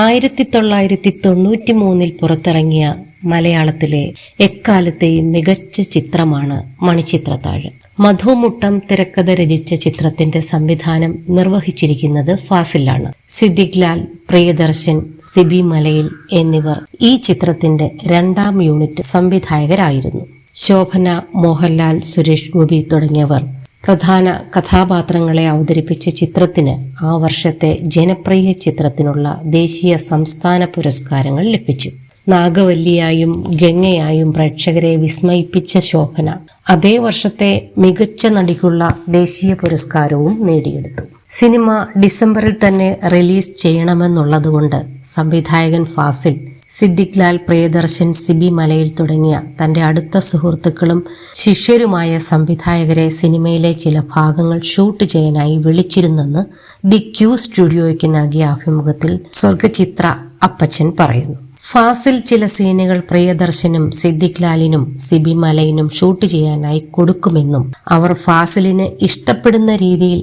1993 പുറത്തിറങ്ങിയ മലയാളത്തിലെ എക്കാലത്തെയും മികച്ച ചിത്രമാണ് മണിച്ചിത്രത്താഴ്. മധുമുട്ടം തിരക്കഥ രചിച്ച ചിത്രത്തിന്റെ സംവിധാനം നിർവഹിച്ചിരിക്കുന്നത് ഫാസിലാണ്. സിദ്ദിഖ് ലാൽ, പ്രിയദർശൻ, സിബി മലയിൽ എന്നിവർ ഈ ചിത്രത്തിന്റെ 2ാം യൂണിറ്റ് സംവിധായകരായിരുന്നു. ശോഭന, മോഹൻലാൽ, സുരേഷ് ഗോപി തുടങ്ങിയവർ പ്രധാന കഥാപാത്രങ്ങളെ അവതരിപ്പിച്ച ചിത്രത്തിന് ആ വർഷത്തെ ജനപ്രിയ ചിത്രത്തിനുള്ള ദേശീയ സംസ്ഥാന പുരസ്കാരങ്ങൾ ലഭിച്ചു. നാഗവല്ലിയായും ഗംഗയായും പ്രേക്ഷകരെ വിസ്മയിപ്പിച്ച ശോഭന അതേ വർഷത്തെ മികച്ച നടിക്കുള്ള ദേശീയ പുരസ്കാരവും നേടിയെടുത്തു. സിനിമ ഡിസംബറിൽ തന്നെ റിലീസ് ചെയ്യണമെന്നുള്ളതുകൊണ്ട് സംവിധായകൻ ഫാസിൽ സിദ്ദിഖ് ലാൽ, പ്രിയദർശൻ, സിബി മലയിൽ തുടങ്ങിയ തന്റെ അടുത്ത സുഹൃത്തുക്കളും ശിഷ്യരുമായ സംവിധായകരെ സിനിമയിലെ ചില ഭാഗങ്ങൾ ഷൂട്ട് ചെയ്യാനായി വിളിച്ചിരുന്നെന്ന് ദി ക്യൂ സ്റ്റുഡിയോയ്ക്ക് നൽകിയ അഭിമുഖത്തിൽ സ്വർഗചിത്ര അപ്പച്ചൻ പറയുന്നു. ഫാസിൽ ചില സീനുകൾ പ്രിയദർശനും സിദ്ദിഖ് ലാലിനും സിബി മലയിനും ഷൂട്ട് ചെയ്യാനായി കൊടുക്കുമെന്നും അവർ ഫാസിലിന് ഇഷ്ടപ്പെടുന്ന രീതിയിൽ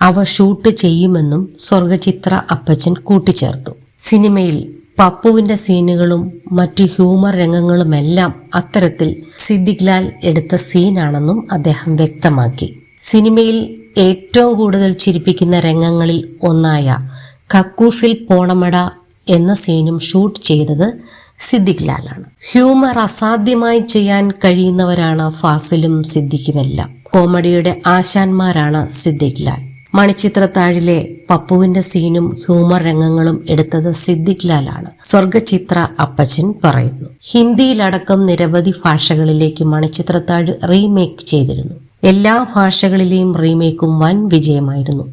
അവ ഷൂട്ട് ചെയ്യുമെന്നും സ്വർഗചിത്ര അപ്പച്ചൻ കൂട്ടിച്ചേർത്തു. സിനിമയിൽ പപ്പുവിന്റെ സീനുകളും മറ്റു ഹ്യൂമർ രംഗങ്ങളുമെല്ലാം അത്തരത്തിൽ സിദ്ദിഖ് ലാൽ എടുത്ത സീനാണെന്നും അദ്ദേഹം വ്യക്തമാക്കി. സിനിമയിൽ ഏറ്റവും കൂടുതൽ ചിരിപ്പിക്കുന്ന രംഗങ്ങളിൽ ഒന്നായ കക്കൂസിൽ പോണമട എന്ന സീനും ഷൂട്ട് ചെയ്തത് സിദ്ദിഖ് ലാലാണ്. ഹ്യൂമർ അസാധ്യമായി ചെയ്യാൻ കഴിയുന്നവരാണ് ഫാസിലും സിദ്ദിഖുമെല്ലാം. കോമഡിയുടെ ആശാന്മാരാണ് സിദ്ദിഖ് ലാൽ. മണിച്ചിത്രത്താഴിലെ പപ്പുവിന്റെ സീനും ഹ്യൂമർ രംഗങ്ങളും എടുത്തത് സിദ്ദിഖ് ലാലാണ്, സ്വർഗചിത്ര അപ്പച്ചൻ പറയുന്നു. ഹിന്ദിയിലടക്കം നിരവധി ഭാഷകളിലേക്ക് മണിച്ചിത്രത്താഴ് റീമേക്ക് ചെയ്തിരുന്നു. എല്ലാ ഭാഷകളിലെയും റീമേക്കും വൻ വിജയമായിരുന്നു.